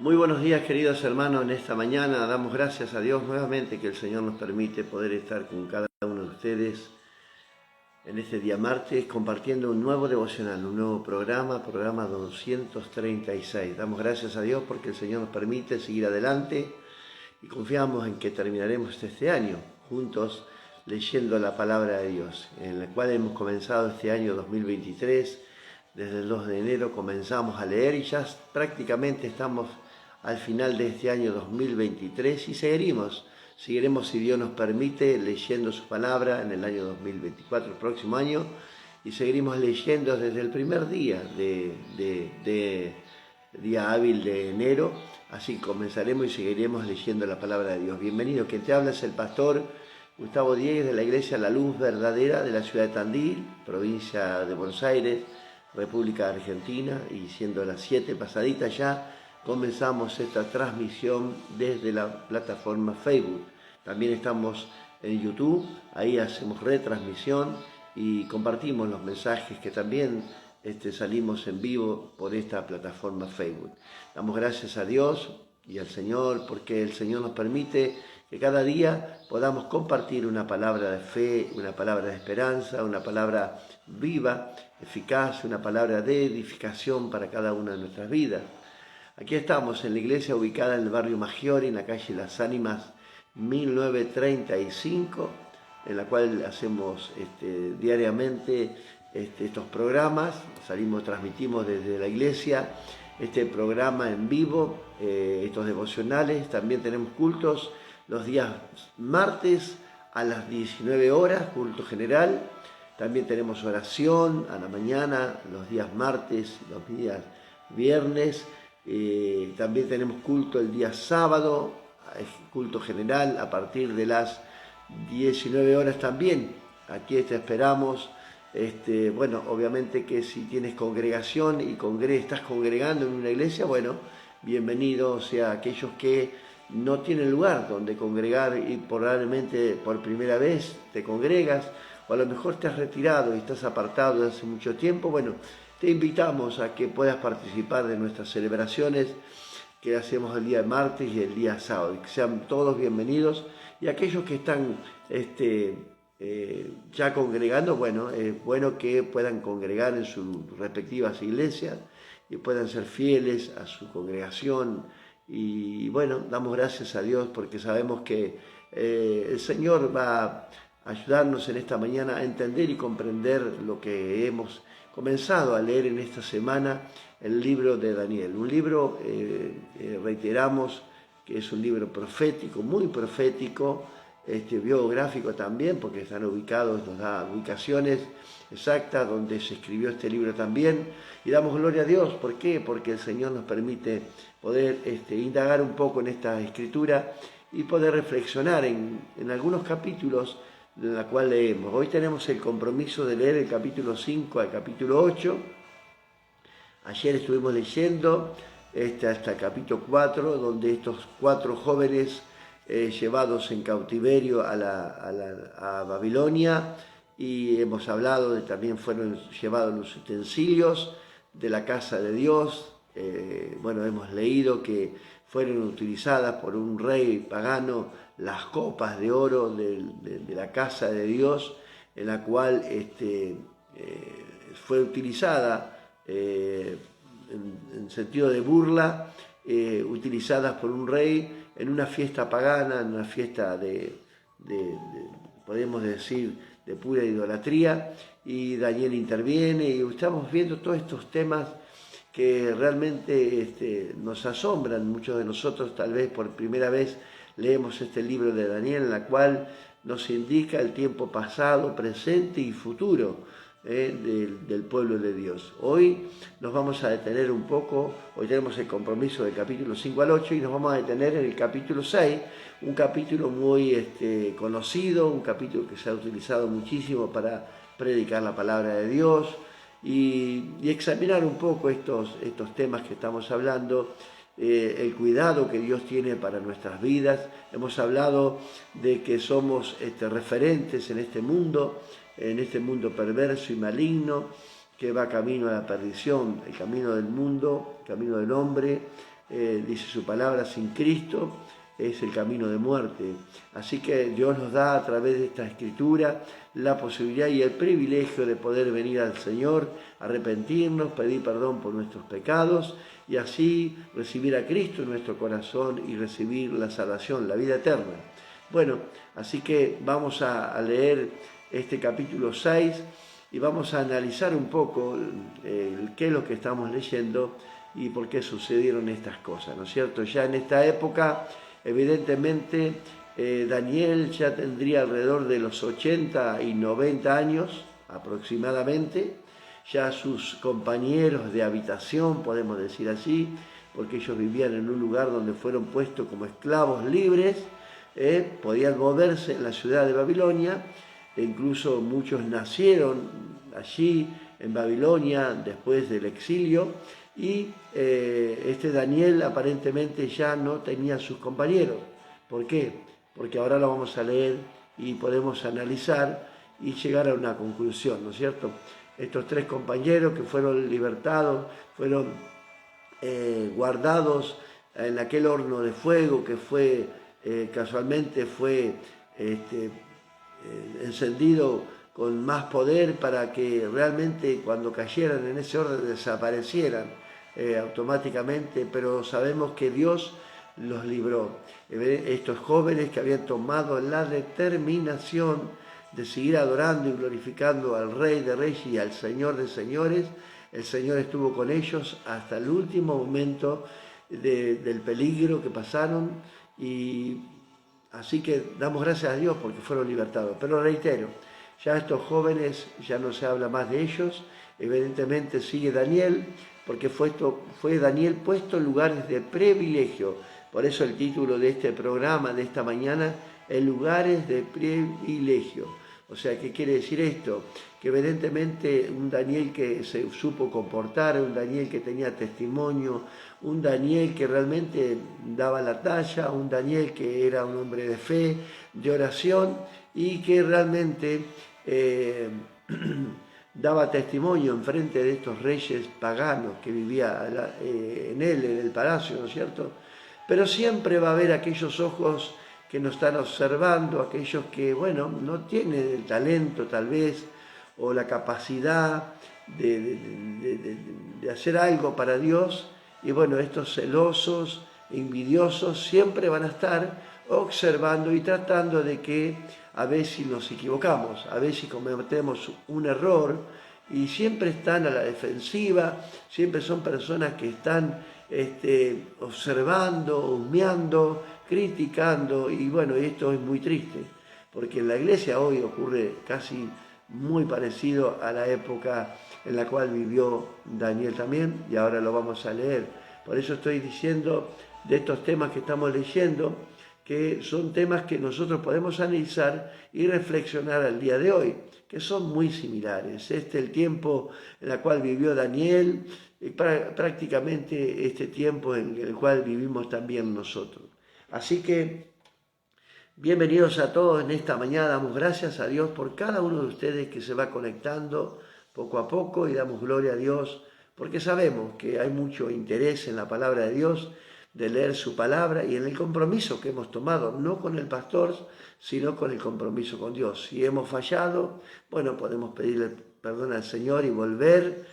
Muy buenos días, queridos hermanos. En esta mañana damos gracias a Dios nuevamente que el Señor nos permite poder estar con cada uno de ustedes en este día martes compartiendo un nuevo devocional, un nuevo programa 236. Damos gracias a Dios porque el Señor nos permite seguir adelante y confiamos en que terminaremos este año juntos leyendo la palabra de Dios, en el cual hemos comenzado este año 2023. Desde el 2 de enero comenzamos a leer y ya prácticamente estamos al final de este año 2023 y seguiremos si Dios nos permite leyendo su palabra en el año 2024, el próximo año, y seguiremos leyendo desde el primer día día hábil de enero. Así comenzaremos y seguiremos leyendo la palabra de Dios. Bienvenido, quien te habla es el pastor Gustavo Diegues de la Iglesia La Luz Verdadera de la ciudad de Tandil, provincia de Buenos Aires, República Argentina, y siendo las 7 pasaditas ya, comenzamos esta transmisión desde la plataforma Facebook. También estamos en YouTube, ahí hacemos retransmisión y compartimos los mensajes que también salimos en vivo por esta plataforma Facebook. Damos gracias a Dios y al Señor porque el Señor nos permite que cada día podamos compartir una palabra de fe, una palabra de esperanza, una palabra viva, eficaz, una palabra de edificación para cada una de nuestras vidas. Aquí estamos en la iglesia ubicada en el barrio Maggiore, en la calle Las Ánimas 1935, en la cual hacemos diariamente estos programas. Transmitimos desde la iglesia este programa en vivo, estos devocionales. También tenemos cultos los días martes a las 19 horas, culto general. También tenemos oración a la mañana, los días martes, los días viernes. También tenemos culto el día sábado, culto general a partir de las 19 horas también. Aquí te esperamos. Bueno, obviamente que si tienes congregación y estás congregando en una iglesia, bueno, bienvenido. O sea, aquellos que no tienen lugar donde congregar y probablemente por primera vez te congregas, o a lo mejor te has retirado y estás apartado de hace mucho tiempo, bueno, te invitamos a que puedas participar de nuestras celebraciones que hacemos el día martes y el día sábado. Que sean todos bienvenidos. Y aquellos que están ya congregando, bueno, es bueno que puedan congregar en sus respectivas iglesias y puedan ser fieles a su congregación. Y bueno, damos gracias a Dios porque sabemos que el Señor va a ayudarnos en esta mañana a entender y comprender lo que hemos comenzado a leer en esta semana, el libro de Daniel. Un libro, reiteramos, que es un libro profético, muy profético, biográfico también, porque están ubicados, nos da ubicaciones exactas donde se escribió este libro también. Y damos gloria a Dios. ¿Por qué? Porque el Señor nos permite poder indagar un poco en esta escritura y poder reflexionar en algunos capítulos en la cual leemos. Hoy tenemos el compromiso de leer el capítulo 5 al capítulo 8. Ayer estuvimos leyendo hasta el capítulo 4, donde estos 4 jóvenes llevados en cautiverio a Babilonia, y hemos hablado de también fueron llevados los utensilios de la casa de Dios. Bueno, hemos leído que fueron utilizadas por un rey pagano las copas de oro de la casa de Dios, en la cual fue utilizada en sentido de burla, utilizadas por un rey en una fiesta pagana, en una fiesta podemos decir, de pura idolatría. Y Daniel interviene y estamos viendo todos estos temas que realmente nos asombran. Muchos de nosotros tal vez por primera vez leemos este libro de Daniel, en la cual nos indica el tiempo pasado, presente y futuro del pueblo de Dios. Hoy nos vamos a detener un poco. Hoy tenemos el compromiso del capítulo 5 al 8 y nos vamos a detener en el capítulo 6, un capítulo muy conocido, un capítulo que se ha utilizado muchísimo para predicar la palabra de Dios y examinar un poco estos temas que estamos hablando. El cuidado que Dios tiene para nuestras vidas. Hemos hablado de que somos referentes en este mundo perverso y maligno que va camino a la perdición, el camino del mundo, el camino del hombre, dice su palabra, sin Cristo es el camino de muerte. Así que Dios nos da a través de esta escritura la posibilidad y el privilegio de poder venir al Señor, arrepentirnos, pedir perdón por nuestros pecados y así recibir a Cristo en nuestro corazón y recibir la salvación, la vida eterna. Bueno, así que vamos a leer este capítulo 6 y vamos a analizar un poco qué es lo que estamos leyendo y por qué sucedieron estas cosas, ¿no es cierto? Ya en esta época, evidentemente, Daniel ya tendría alrededor de los 80 y 90 años aproximadamente, ya sus compañeros de habitación, podemos decir así, porque ellos vivían en un lugar donde fueron puestos como esclavos libres, podían moverse en la ciudad de Babilonia, e incluso muchos nacieron allí en Babilonia después del exilio, y este Daniel aparentemente ya no tenía sus compañeros. ¿Por qué? Porque ahora lo vamos a leer y podemos analizar y llegar a una conclusión, ¿no es cierto? Estos 3 compañeros que fueron libertados, fueron guardados en aquel horno de fuego que fue, casualmente fue encendido con más poder para que realmente cuando cayeran en ese horno desaparecieran automáticamente, pero sabemos que Dios los libró. Estos jóvenes que habían tomado la determinación de seguir adorando y glorificando al Rey de Reyes y al Señor de Señores, el Señor estuvo con ellos hasta el último momento del peligro que pasaron, y así que damos gracias a Dios porque fueron libertados. Pero reitero, ya estos jóvenes ya no se habla más de ellos, evidentemente sigue Daniel, porque fue Daniel puesto en lugares de privilegio. Por eso el título de este programa de esta mañana es Lugares de Privilegio. O sea, ¿qué quiere decir esto? Que evidentemente un Daniel que se supo comportar, un Daniel que tenía testimonio, un Daniel que realmente daba la talla, un Daniel que era un hombre de fe, de oración y que realmente daba testimonio en frente de estos reyes paganos que vivían en él, en el palacio, ¿no es cierto? Pero siempre va a haber aquellos ojos que nos están observando, aquellos que, bueno, no tienen el talento tal vez o la capacidad de hacer algo para Dios, y bueno, estos celosos, envidiosos, siempre van a estar observando y tratando de que a veces nos equivocamos, a veces cometemos un error, y siempre están a la defensiva, siempre son personas que están observando, husmeando, criticando, y bueno, esto es muy triste, porque en la iglesia hoy ocurre casi muy parecido a la época en la cual vivió Daniel también, y ahora lo vamos a leer. Por eso estoy diciendo de estos temas que estamos leyendo, que son temas que nosotros podemos analizar y reflexionar al día de hoy, que son muy similares. El tiempo en el cual vivió Daniel, prácticamente este tiempo en el cual vivimos también nosotros. Así que, bienvenidos a todos en esta mañana. Damos gracias a Dios por cada uno de ustedes que se va conectando poco a poco, y damos gloria a Dios porque sabemos que hay mucho interés en la palabra de Dios, de leer su palabra y en el compromiso que hemos tomado, no con el pastor, sino con el compromiso con Dios. Si hemos fallado, bueno, podemos pedirle perdón al Señor y volver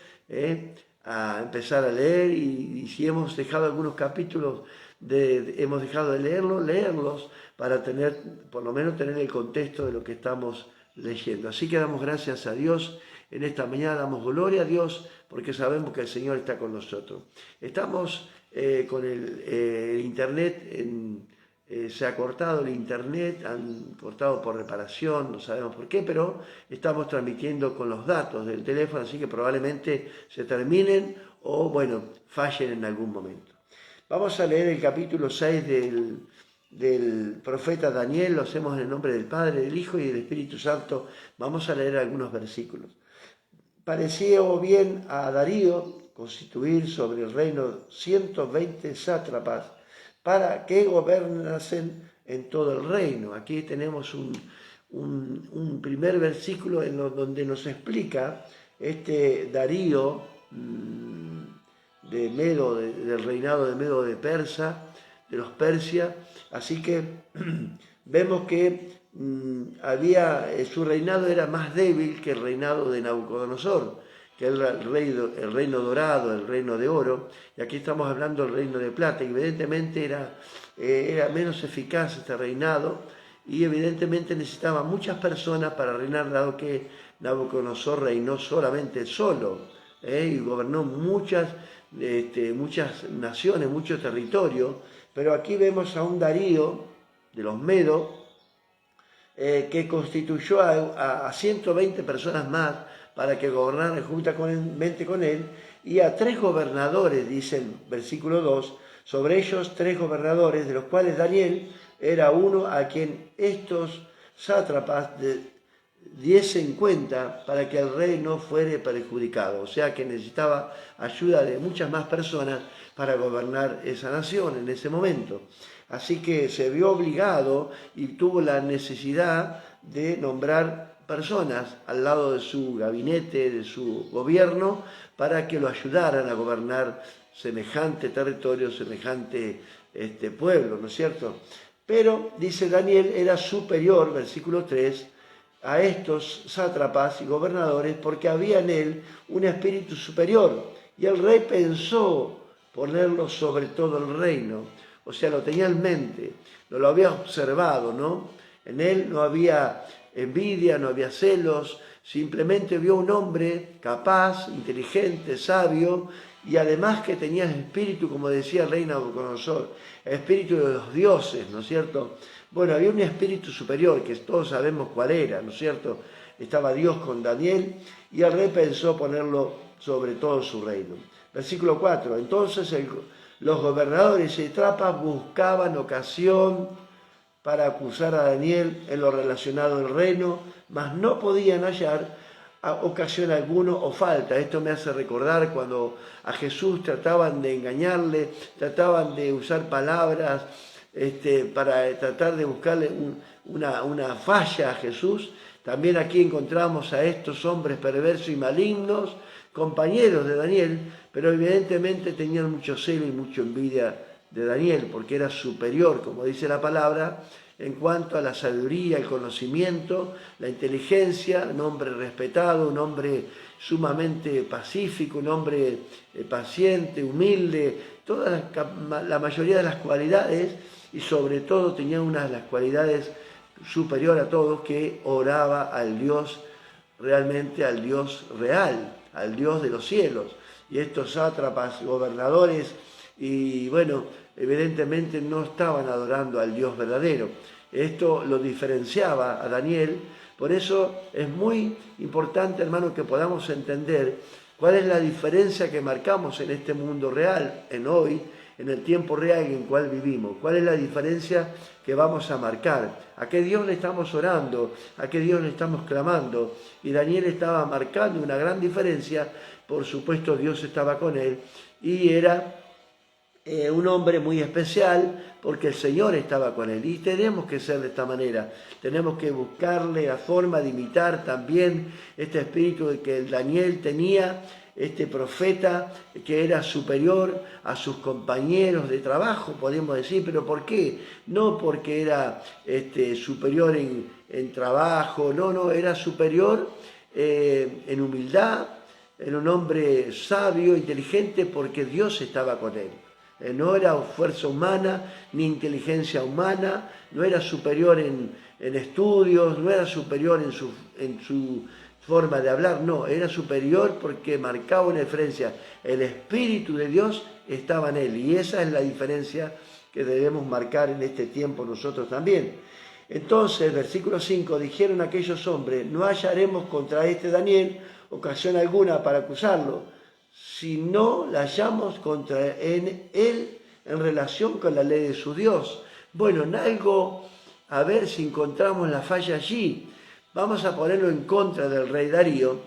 a empezar a leer, y si hemos dejado algunos capítulos, hemos dejado de leerlos para por lo menos tener el contexto de lo que estamos leyendo. Así que damos gracias a Dios. En esta mañana damos gloria a Dios porque sabemos que el Señor está con nosotros. Estamos con el internet, se ha cortado el internet, han cortado por reparación, no sabemos por qué, pero estamos transmitiendo con los datos del teléfono, así que probablemente se terminen o, bueno, fallen en algún momento. Vamos a leer el capítulo 6 del profeta Daniel. Lo hacemos en el nombre del Padre, del Hijo y del Espíritu Santo. Vamos a leer algunos versículos. Pareció bien a Darío constituir sobre el reino 120 sátrapas para que gobernasen en todo el reino. Aquí tenemos un primer versículo donde nos explica Darío del reinado de Medo de Persa, de los Persia. Así que vemos que su reinado era más débil que el reinado de Nabucodonosor, que era el reino dorado, el reino de oro, y aquí estamos hablando del reino de plata. Evidentemente era menos eficaz este reinado, y evidentemente necesitaba muchas personas para reinar, dado que Nabucodonosor reinó solamente solo, y gobernó muchas naciones, mucho territorio. Pero aquí vemos a un Darío de los Medos, que constituyó a 120 personas más para que gobernaran juntamente con él, y a 3 gobernadores, dice el versículo 2, sobre ellos 3 gobernadores, de los cuales Daniel era uno, a quien estos sátrapas diesen cuenta para que el rey no fuere perjudicado. O sea que necesitaba ayuda de muchas más personas para gobernar esa nación en ese momento. Así que se vio obligado y tuvo la necesidad de nombrar personas al lado de su gabinete, de su gobierno, para que lo ayudaran a gobernar semejante territorio, semejante pueblo, ¿no es cierto? Pero, dice Daniel, era superior, versículo 3, a estos sátrapas y gobernadores, porque había en él un espíritu superior, y el rey pensó ponerlo sobre todo el reino. O sea, lo tenía en mente, lo había observado, ¿no? En él no había envidia, no había celos, simplemente vio un hombre capaz, inteligente, sabio, y además que tenía el espíritu, como decía el rey Nabucodonosor, el espíritu de los dioses, ¿no es cierto? Bueno, había un espíritu superior, que todos sabemos cuál era, ¿no es cierto? Estaba Dios con Daniel, y el rey pensó ponerlo sobre todo su reino. Versículo 4, entonces los gobernadores y sátrapas buscaban ocasión para acusar a Daniel en lo relacionado al reino, mas no podían hallar ocasión alguna o falta. Esto me hace recordar cuando a Jesús trataban de engañarle, trataban de usar palabras para tratar de buscarle una falla a Jesús. También aquí encontramos a estos hombres perversos y malignos, compañeros de Daniel, pero evidentemente tenían mucho celo y mucha envidia de Daniel, porque era superior, como dice la palabra, en cuanto a la sabiduría, el conocimiento, la inteligencia, un hombre respetado, un hombre sumamente pacífico, un hombre paciente, humilde, la mayoría de las cualidades, y sobre todo tenía una de las cualidades superior a todos, que oraba al Dios, realmente al Dios real, al Dios de los cielos. Y estos sátrapas, gobernadores, y bueno, evidentemente no estaban adorando al Dios verdadero. Esto lo diferenciaba a Daniel. Por eso es muy importante, hermano, que podamos entender cuál es la diferencia que marcamos en este mundo real, en hoy, en el tiempo real en el cual vivimos. ¿Cuál es la diferencia que vamos a marcar? ¿A qué Dios le estamos orando? ¿A qué Dios le estamos clamando? Y Daniel estaba marcando una gran diferencia. Por supuesto, Dios estaba con él, y era un hombre muy especial, porque el Señor estaba con él. Y tenemos que ser de esta manera. Tenemos que buscarle la forma de imitar también este espíritu que Daniel tenía, este profeta que era superior a sus compañeros de trabajo, podemos decir. ¿Pero por qué? No porque era superior en trabajo, no, era superior en humildad, era un hombre sabio, inteligente, porque Dios estaba con él. No era fuerza humana, ni inteligencia humana, no era superior en estudios, no era superior en su forma de hablar, no, era superior porque marcaba una diferencia. El Espíritu de Dios estaba en él, y esa es la diferencia que debemos marcar en este tiempo nosotros también. Entonces, versículo 5, dijeron aquellos hombres: no hallaremos contra este Daniel ocasión alguna para acusarlo, si no la hallamos contra él en relación con la ley de su Dios. Bueno, en algo, a ver si encontramos la falla allí. Vamos a ponerlo en contra del rey Darío,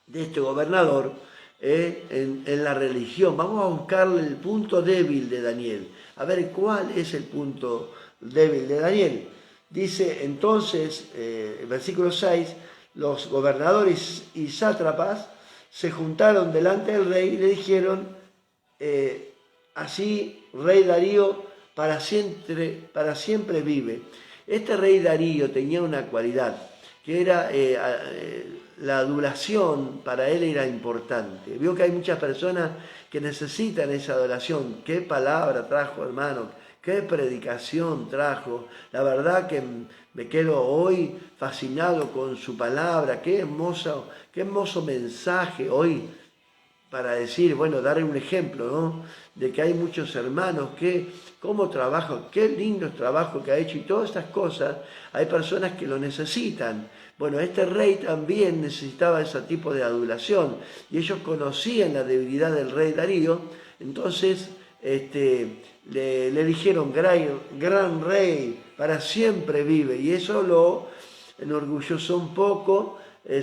de este gobernador, en la religión. Vamos a buscarle el punto débil de Daniel. A ver cuál es el punto débil de Daniel. Dice entonces, versículo 6, los gobernadores y sátrapas se juntaron delante del rey y le dijeron: así rey Darío para siempre vive. Este rey Darío tenía una cualidad, que era la adoración. Para él era importante. Vio que hay muchas personas que necesitan esa adoración. ¿Qué palabra trajo, hermano? ¿Qué predicación trajo? La verdad que me quedo hoy fascinado con su palabra. Qué hermoso mensaje hoy, para decir, bueno, dar un ejemplo, ¿no? De que hay muchos hermanos que, cómo trabajan, qué lindo trabajo que ha hecho y todas estas cosas, hay personas que lo necesitan. Bueno, este rey también necesitaba ese tipo de adulación y ellos conocían la debilidad del rey Darío, entonces le dijeron, gran rey, para siempre vive, y eso lo enorgulleció un poco,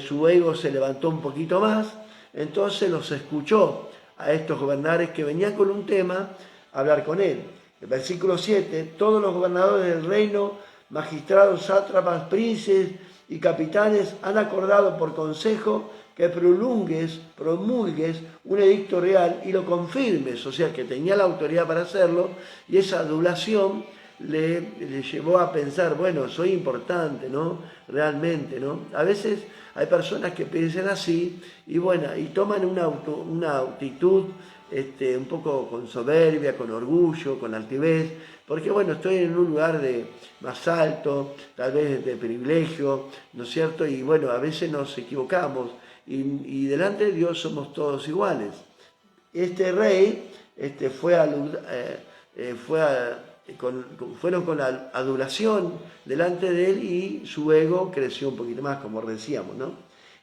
su ego se levantó un poquito más. Entonces los escuchó a estos gobernadores que venían con un tema a hablar con él. El versículo 7, todos los gobernadores del reino, magistrados, sátrapas, príncipes y capitanes han acordado por consejo que promulgues un edicto real y lo confirmes, o sea que tenía la autoridad para hacerlo, y esa adulación le llevó a pensar, bueno, soy importante, ¿no? Realmente, ¿no? A veces hay personas que piensan así y bueno, y toman una actitud un poco con soberbia, con orgullo, con altivez, porque bueno, estoy en un lugar más alto, tal vez de privilegio, ¿no es cierto? Y bueno, a veces nos equivocamos y delante de Dios somos todos iguales. Este rey fueron con la adulación delante de él y su ego creció un poquito más, como decíamos, ¿no?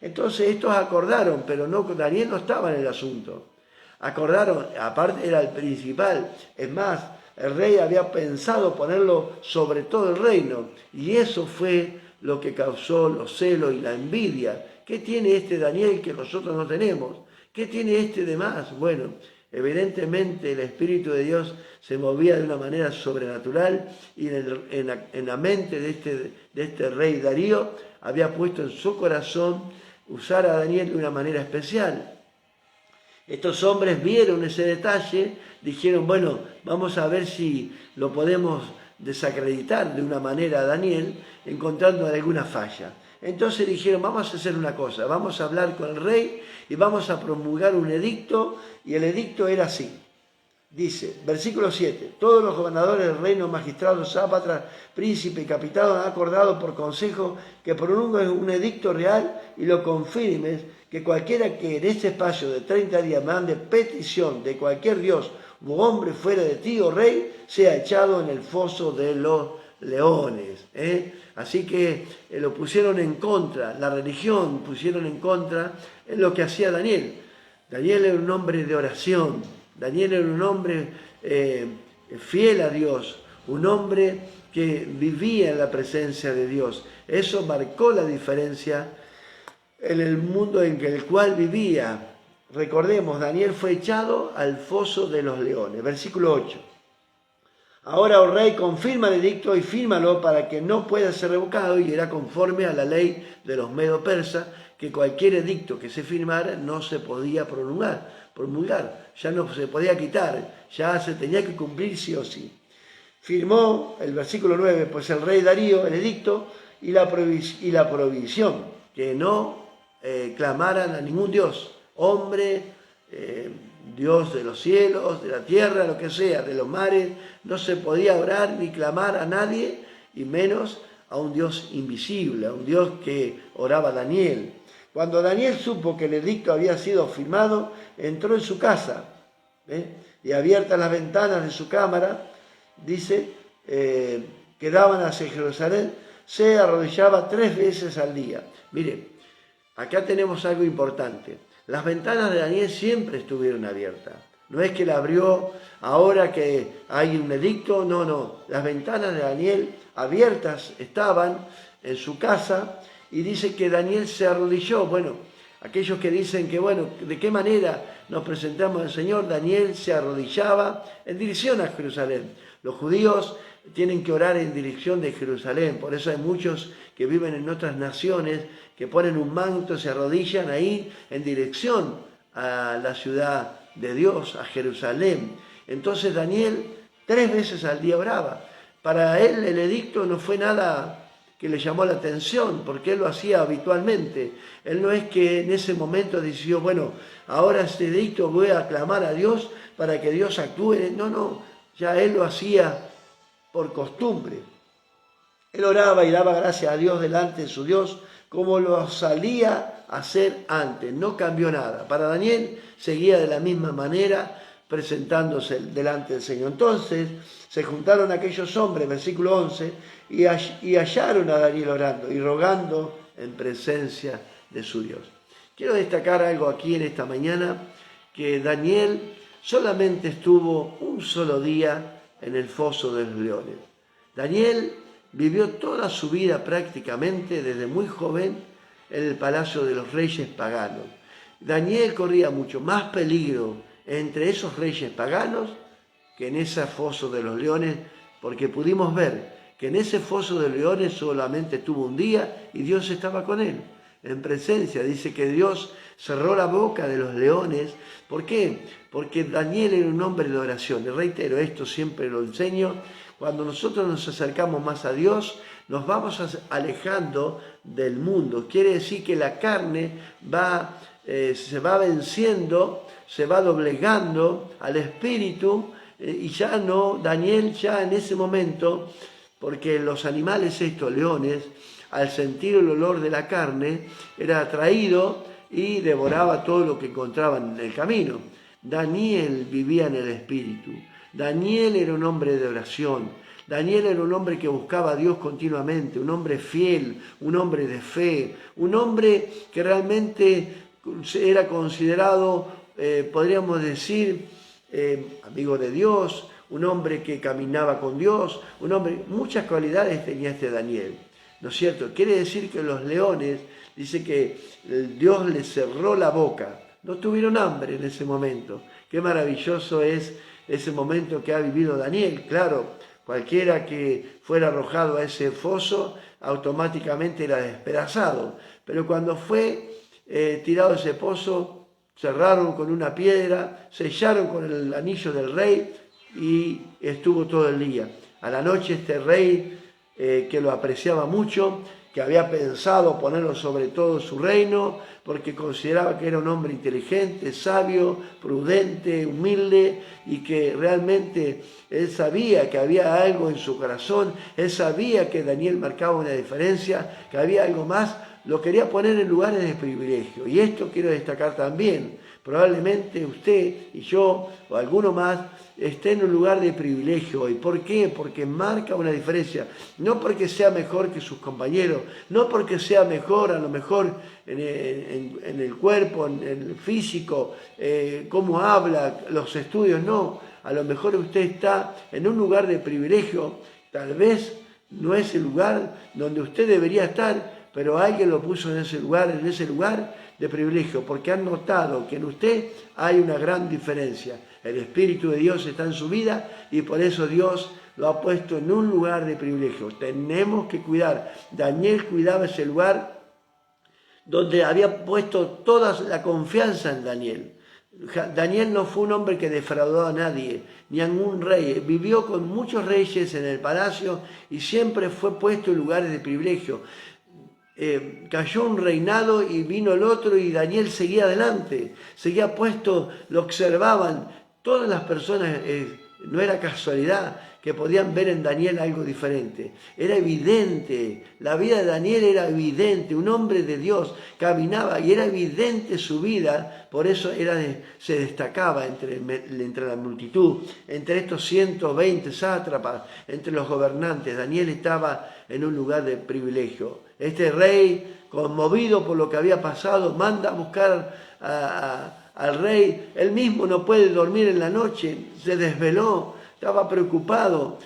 Entonces estos acordaron, pero no, Daniel no estaba en el asunto. Acordaron, aparte era el principal, es más, el rey había pensado ponerlo sobre todo el reino, y eso fue lo que causó los celos y la envidia. ¿Qué tiene este Daniel que nosotros no tenemos? ¿Qué tiene este de más? Bueno, evidentemente el Espíritu de Dios se movía de una manera sobrenatural y en la mente de este rey Darío había puesto en su corazón usar a Daniel de una manera especial. Estos hombres vieron ese detalle, dijeron, bueno, vamos a ver si lo podemos desacreditar de una manera a Daniel, encontrando alguna falla. Entonces dijeron, vamos a hacer una cosa, vamos a hablar con el rey y vamos a promulgar un edicto, y el edicto era así. Dice, versículo 7, todos los gobernadores del reino, magistrados, sátrapas, príncipes y capitanes han acordado por consejo que promulgues un edicto real y lo confirmes, que cualquiera que en este espacio de 30 días mande petición de cualquier dios u hombre fuera de ti, oh rey, sea echado en el foso de los leones. Así que lo pusieron en contra, la religión pusieron en contra en lo que hacía Daniel. Daniel era un hombre de oración, Daniel era un hombre fiel a Dios, un hombre que vivía en la presencia de Dios. Eso marcó la diferencia en el mundo en el cual vivía. Recordemos, Daniel fue echado al foso de los leones. Versículo 8. Ahora, oh rey, confirma el edicto y fírmalo para que no pueda ser revocado, y era conforme a la ley de los medo-persas, que cualquier edicto que se firmara no se podía promulgar, ya no se podía quitar, ya se tenía que cumplir sí o sí. Firmó, el versículo 9, pues el rey Darío el edicto y la provisión, que no clamaran a ningún dios, hombre, Dios de los cielos, de la tierra, lo que sea, de los mares, no se podía orar ni clamar a nadie, y menos a un Dios invisible, a un Dios que oraba Daniel. Cuando Daniel supo que el edicto había sido firmado, entró en su casa, y abiertas las ventanas de su cámara, dice, que daban hacia Jerusalén, se arrodillaba 3 veces al día. Mire, acá tenemos algo importante. Las ventanas de Daniel siempre estuvieron abiertas. No es que la abrió ahora que hay un edicto, no. Las ventanas de Daniel abiertas estaban en su casa, y dice que Daniel se arrodilló. Bueno, aquellos que dicen que, bueno, ¿de qué manera nos presentamos al Señor? Daniel se arrodillaba en dirección a Jerusalén. Los judíos tienen que orar en dirección de Jerusalén, por eso hay muchos que viven en otras naciones que ponen un manto, se arrodillan ahí en dirección a la ciudad de Dios, a Jerusalén. Entonces Daniel 3 veces al día oraba. Para él el edicto no fue nada que le llamó la atención, porque él lo hacía habitualmente. Él no es que en ese momento decidió, bueno, ahora este edicto voy a clamar a Dios para que Dios actúe. No, ya él lo hacía por costumbre. Él oraba y daba gracias a Dios delante de su Dios, como lo salía a hacer antes. No cambió nada. Para Daniel seguía de la misma manera, presentándose delante del Señor. Entonces se juntaron aquellos hombres, versículo 11, y hallaron a Daniel orando y rogando en presencia de su Dios. Quiero destacar algo aquí en esta mañana, que Daniel solamente estuvo un solo día en el foso de los leones. Daniel vivió toda su vida prácticamente desde muy joven en el palacio de los reyes paganos. Daniel corría mucho más peligro entre esos reyes paganos que en ese foso de los leones, porque pudimos ver que en ese foso de leones solamente tuvo un día y Dios estaba con él, en presencia. Dice que Dios cerró la boca de los leones. ¿Por qué? Porque Daniel era un hombre de oración. Y reitero, esto siempre lo enseño, cuando nosotros nos acercamos más a Dios, nos vamos alejando del mundo. Quiere decir que la carne se va venciendo, se va doblegando al espíritu, y ya no, Daniel ya en ese momento, porque los animales estos, leones, al sentir el olor de la carne, era atraído y devoraba todo lo que encontraban en el camino. Daniel vivía en el espíritu. Daniel era un hombre de oración. Daniel era un hombre que buscaba a Dios continuamente, un hombre fiel, un hombre de fe, un hombre que realmente era considerado, podríamos decir, amigo de Dios, un hombre que caminaba con Dios, un hombre, muchas cualidades tenía este Daniel, ¿no es cierto? Quiere decir que los leones, dice que Dios les cerró la boca, no tuvieron hambre en ese momento. Qué maravilloso es ese momento que ha vivido Daniel. Claro, cualquiera que fuera arrojado a ese foso automáticamente era despedazado, pero cuando fue tirado a ese pozo, cerraron con una piedra, sellaron con el anillo del rey y estuvo todo el día. A la noche este rey, que lo apreciaba mucho, que había pensado ponerlo sobre todo su reino, porque consideraba que era un hombre inteligente, sabio, prudente, humilde, y que realmente él sabía que había algo en su corazón, él sabía que Daniel marcaba una diferencia, que había algo más, lo quería poner en lugares de privilegio. Y esto quiero destacar también. Probablemente usted y yo o alguno más esté en un lugar de privilegio. ¿Y por qué? Porque marca una diferencia. No porque sea mejor que sus compañeros, no porque sea mejor a lo mejor en el cuerpo, en el físico, cómo habla, los estudios, no. A lo mejor usted está en un lugar de privilegio, tal vez no es el lugar donde usted debería estar, pero alguien lo puso en ese lugar de privilegio, porque han notado que en usted hay una gran diferencia. El Espíritu de Dios está en su vida y por eso Dios lo ha puesto en un lugar de privilegio. Tenemos que cuidar. Daniel cuidaba ese lugar donde había puesto toda la confianza en Daniel. Daniel no fue un hombre que defraudó a nadie, ni a ningún rey. Vivió con muchos reyes en el palacio y siempre fue puesto en lugares de privilegio. Cayó un reinado y vino el otro y Daniel seguía adelante, seguía puesto, lo observaban todas las personas. No era casualidad que podían ver en Daniel algo diferente, era evidente, la vida de Daniel era evidente, un hombre de Dios, caminaba y era evidente su vida, por eso se destacaba entre la multitud, entre estos 120 sátrapas, entre los gobernantes. Daniel estaba en un lugar de privilegio. Este rey, conmovido por lo que había pasado, manda a buscar al rey. Él mismo no puede dormir en la noche, se desveló, estaba preocupado.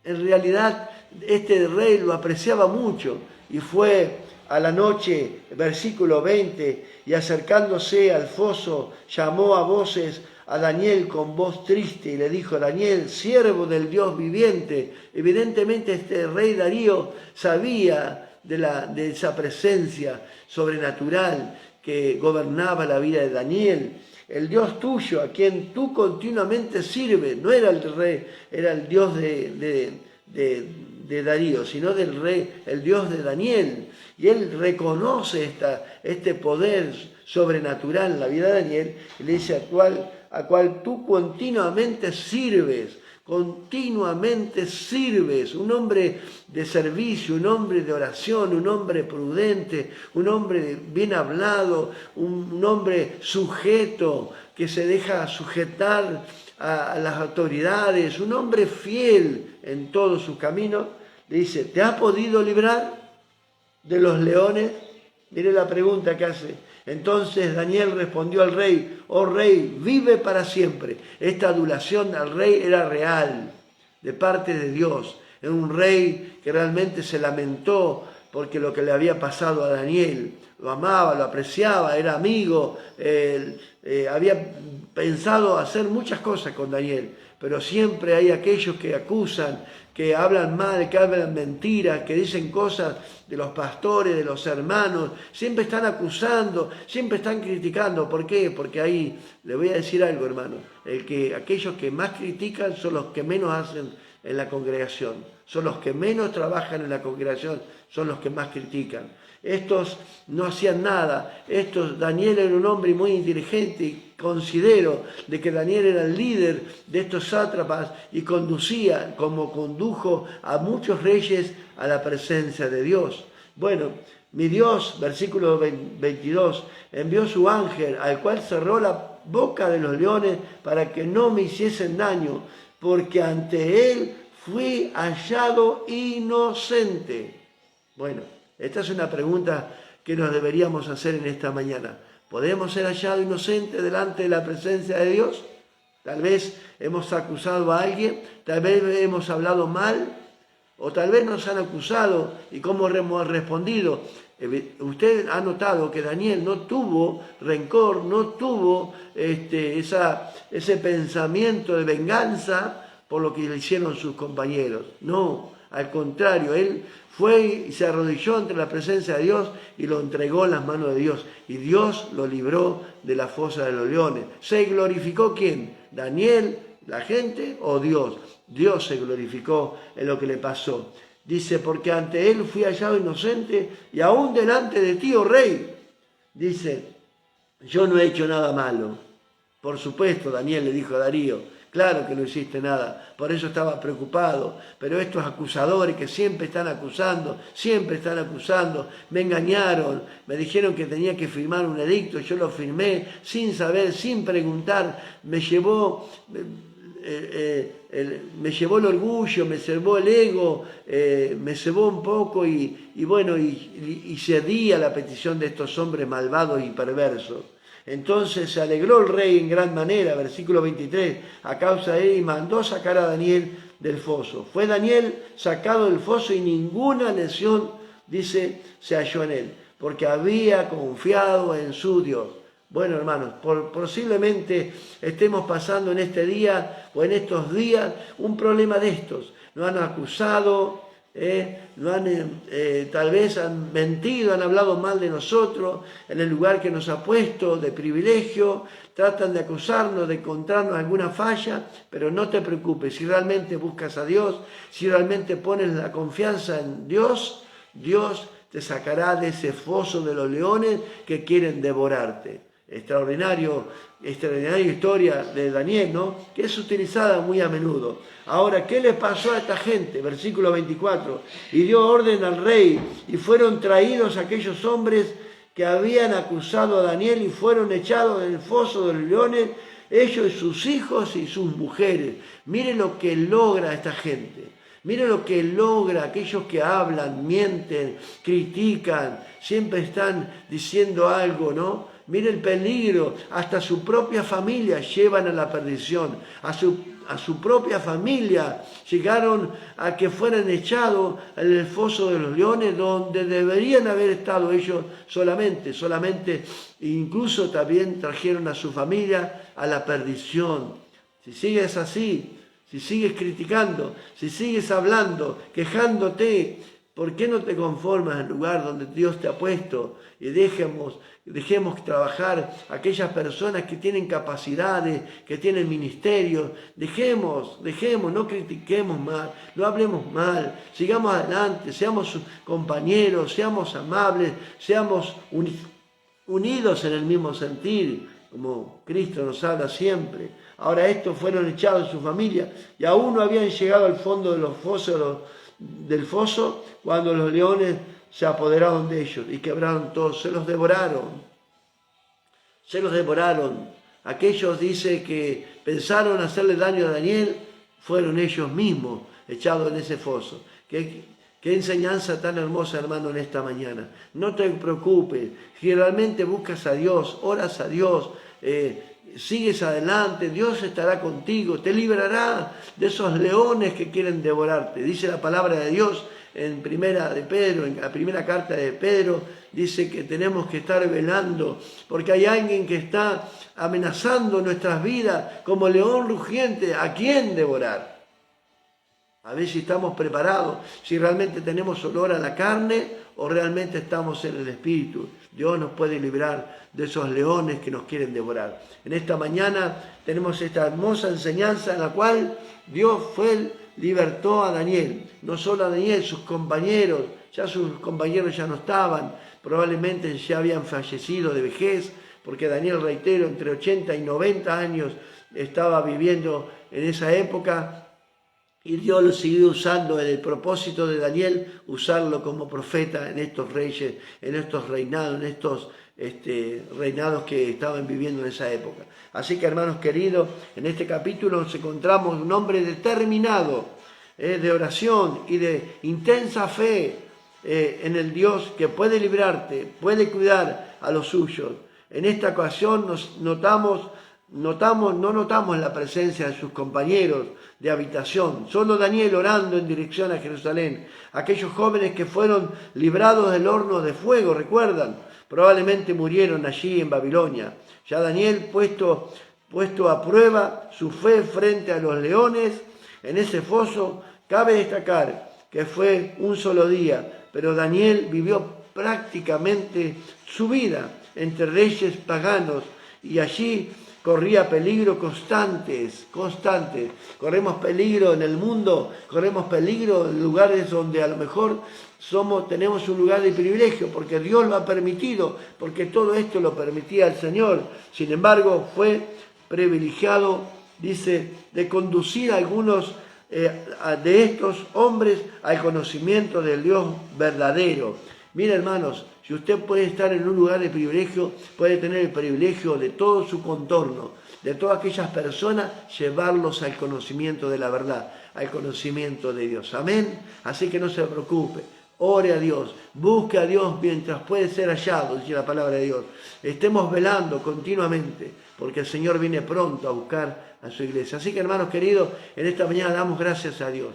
En realidad, este rey lo apreciaba mucho y fue a la noche, versículo 20, y acercándose al foso, llamó a voces a Daniel con voz triste y le dijo: Daniel, siervo del Dios viviente. Evidentemente este rey Darío sabía de esa presencia sobrenatural que gobernaba la vida de Daniel. el Dios tuyo, a quien tú continuamente sirves. No era el rey, era el Dios de Darío, sino del rey, el Dios de Daniel. Y él reconoce este poder sobrenatural en la vida de Daniel y le dice a cual tú continuamente sirves. Continuamente sirves, un hombre de servicio, un hombre de oración, un hombre prudente, un hombre bien hablado, un hombre sujeto, que se deja sujetar a las autoridades, un hombre fiel en todos sus caminos. Le dice, ¿te has podido librar de los leones? Mire la pregunta que hace. Entonces Daniel respondió al rey, oh rey, vive para siempre. Esta adulación al rey era real, de parte de Dios. Era un rey que realmente se lamentó porque lo que le había pasado a Daniel. Lo amaba, lo apreciaba, era amigo, había pensado hacer muchas cosas con Daniel, pero siempre hay aquellos que acusan, que hablan mal, que hablan mentiras, que dicen cosas de los pastores, de los hermanos, siempre están acusando, siempre están criticando. ¿Por qué? Porque ahí, le voy a decir algo, hermano, aquellos que más critican son los que menos hacen en la congregación, son los que menos trabajan en la congregación, son los que más critican. Estos no hacían nada. Daniel era un hombre muy inteligente y considero de que Daniel era el líder de estos sátrapas y conducía, como condujo a muchos reyes, a la presencia de Dios. Bueno, mi Dios, versículo 22, envió su ángel, al cual cerró la boca de los leones para que no me hiciesen daño, porque ante él fui hallado inocente. Bueno, esta es una pregunta que nos deberíamos hacer en esta mañana. ¿Podemos ser hallados inocentes delante de la presencia de Dios? Tal vez hemos acusado a alguien, tal vez hemos hablado mal, o tal vez nos han acusado y cómo hemos respondido. Usted ha notado que Daniel no tuvo rencor, no tuvo ese pensamiento de venganza por lo que le hicieron sus compañeros. No, al contrario, él fue y se arrodilló ante la presencia de Dios y lo entregó en las manos de Dios. Y Dios lo libró de la fosa de los leones. ¿Se glorificó quién? ¿Daniel, la gente o Dios? Dios se glorificó en lo que le pasó. Dice, porque ante él fui hallado inocente y aún delante de ti, oh rey. Dice, yo no he hecho nada malo. Por supuesto, Daniel le dijo a Darío, claro que no hiciste nada, por eso estaba preocupado, pero estos acusadores que siempre están acusando, me engañaron, me dijeron que tenía que firmar un edicto, yo lo firmé sin saber, sin preguntar, me llevó el orgullo, me cebó el ego, me cebó un poco y cedí a la petición de estos hombres malvados y perversos. Entonces se alegró el rey en gran manera, versículo 23, a causa de él, y mandó sacar a Daniel del foso. Fue Daniel sacado del foso y ninguna lesión, dice, se halló en él, porque había confiado en su Dios. Bueno, hermanos, posiblemente estemos pasando en este día o en estos días un problema de estos. Nos han acusado, tal vez han mentido, han hablado mal de nosotros en el lugar que nos ha puesto de privilegio, tratan de acusarnos, de encontrarnos alguna falla, pero no te preocupes, si realmente buscas a Dios, si realmente pones la confianza en Dios, Dios te sacará de ese foso de los leones que quieren devorarte. Extraordinaria historia de Daniel, ¿no? Que es utilizada muy a menudo. Ahora, ¿qué le pasó a esta gente? Versículo 24. Y dio orden al rey, y fueron traídos aquellos hombres que habían acusado a Daniel y fueron echados en el foso de los leones, ellos y sus hijos y sus mujeres. Miren lo que logra esta gente. Miren lo que logra aquellos que hablan, mienten, critican, siempre están diciendo algo, ¿no? Mire el peligro, hasta su propia familia llevan a la perdición, a su propia familia llegaron a que fueran echados en el foso de los leones, donde deberían haber estado ellos solamente, incluso también trajeron a su familia a la perdición. Si sigues así, si sigues criticando, si sigues hablando, quejándote, ¿Por qué no te conformas en el lugar donde Dios te ha puesto y dejemos trabajar a aquellas personas que tienen capacidades, que tienen ministerios? Dejemos, no critiquemos mal, no hablemos mal, sigamos adelante, seamos sus compañeros, seamos amables, seamos unidos en el mismo sentir, como Cristo nos habla siempre. Ahora estos fueron echados de su familia y aún no habían llegado al fondo de los fosos, del foso, cuando los leones se apoderaron de ellos y quebraron todos, se los devoraron. Aquellos, dice, que pensaron hacerle daño a Daniel, fueron ellos mismos echados en ese foso. Qué enseñanza tan hermosa, hermano, en esta mañana. No te preocupes, si realmente buscas a Dios, oras a Dios, sigues adelante, Dios estará contigo, te librará de esos leones que quieren devorarte. Dice la palabra de Dios en la primera carta de Pedro, dice que tenemos que estar velando, porque hay alguien que está amenazando nuestras vidas como león rugiente, ¿a quién devorar? A ver si estamos preparados, si realmente tenemos olor a la carne o realmente estamos en el Espíritu. Dios nos puede librar de esos leones que nos quieren devorar. En esta mañana tenemos esta hermosa enseñanza en la cual Dios libertó a Daniel. No solo a Daniel, sus compañeros ya no estaban, probablemente ya habían fallecido de vejez, porque Daniel, reitero, entre 80 y 90 años estaba viviendo en esa época. Y Dios lo siguió usando en el propósito de Daniel, usarlo como profeta en estos reyes, en estos reinados, en estos reinados que estaban viviendo en esa época. Así que, hermanos queridos, en este capítulo nos encontramos un hombre determinado, de oración y de intensa fe en el Dios que puede librarte, puede cuidar a los suyos. En esta ocasión no notamos la presencia de sus compañeros de habitación, solo Daniel orando en dirección a Jerusalén. Aquellos jóvenes que fueron librados del horno de fuego, ¿recuerdan? Probablemente murieron allí en Babilonia. Ya Daniel puesto a prueba su fe frente a los leones en ese foso. Cabe destacar que fue un solo día, pero Daniel vivió prácticamente su vida entre reyes paganos y allí corría peligro constantes. Corremos peligro en el mundo, corremos peligro en lugares donde a lo mejor tenemos un lugar de privilegio, porque Dios lo ha permitido, porque todo esto lo permitía el Señor. Sin embargo, fue privilegiado, dice, de conducir a algunos de estos hombres al conocimiento del Dios verdadero. Mira, hermanos, si usted puede estar en un lugar de privilegio, puede tener el privilegio de todo su contorno, de todas aquellas personas, llevarlos al conocimiento de la verdad, al conocimiento de Dios. Amén. Así que no se preocupe, ore a Dios, busque a Dios mientras puede ser hallado, dice la palabra de Dios. Estemos velando continuamente, porque el Señor viene pronto a buscar a su iglesia. Así que, hermanos queridos, en esta mañana damos gracias a Dios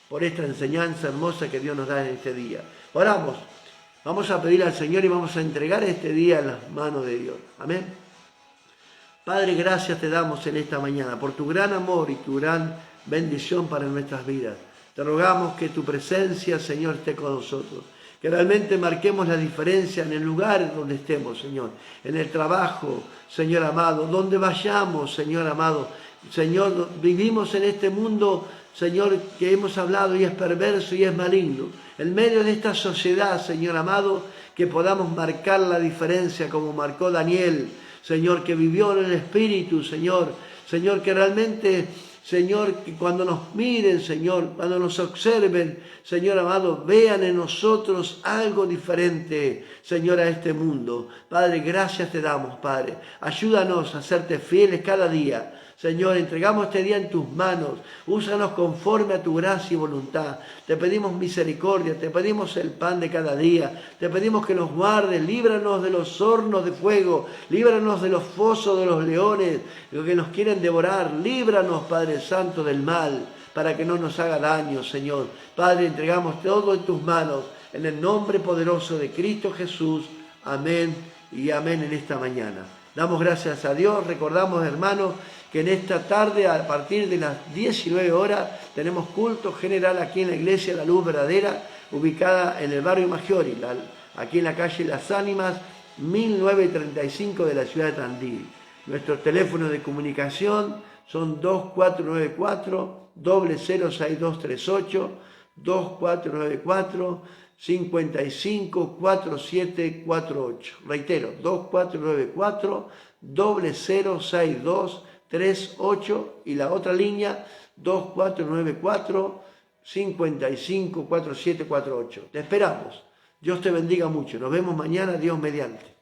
por esta enseñanza hermosa que Dios nos da en este día. Oramos. Vamos a pedir al Señor y vamos a entregar este día en las manos de Dios. Amén. Padre, gracias te damos en esta mañana por tu gran amor y tu gran bendición para nuestras vidas. Te rogamos que tu presencia, Señor, esté con nosotros. Que realmente marquemos la diferencia en el lugar donde estemos, Señor. En el trabajo, Señor amado. Donde vayamos, Señor amado. Señor, vivimos en este mundo, Señor, que hemos hablado y es perverso y es maligno. En medio de esta sociedad, Señor amado, que podamos marcar la diferencia como marcó Daniel, Señor, que vivió en el Espíritu, Señor, que realmente, Señor, que cuando nos miren, Señor, cuando nos observen, Señor amado, vean en nosotros algo diferente, Señor, a este mundo. Padre, gracias te damos, Padre. Ayúdanos a serte fieles cada día. Señor, entregamos este día en tus manos, úsanos conforme a tu gracia y voluntad. Te pedimos misericordia, te pedimos el pan de cada día, te pedimos que nos guardes, líbranos de los hornos de fuego, líbranos de los fosos de los leones, los que nos quieren devorar, líbranos, Padre Santo, del mal, para que no nos haga daño, Señor. Padre, entregamos todo en tus manos, en el nombre poderoso de Cristo Jesús. Amén y amén en esta mañana. Damos gracias a Dios, recordamos, hermanos, que en esta tarde, a partir de las 19 horas, tenemos culto general aquí en la Iglesia La Luz Verdadera, ubicada en el barrio Maggiore, aquí en la calle Las Ánimas, 1935 de la ciudad de Tandil. Nuestros teléfonos de comunicación son 2494-006238, 2494-554748. Reitero, 2494-006238 y la otra línea 2494-554748. Te esperamos. Dios te bendiga mucho. Nos vemos mañana, Dios mediante.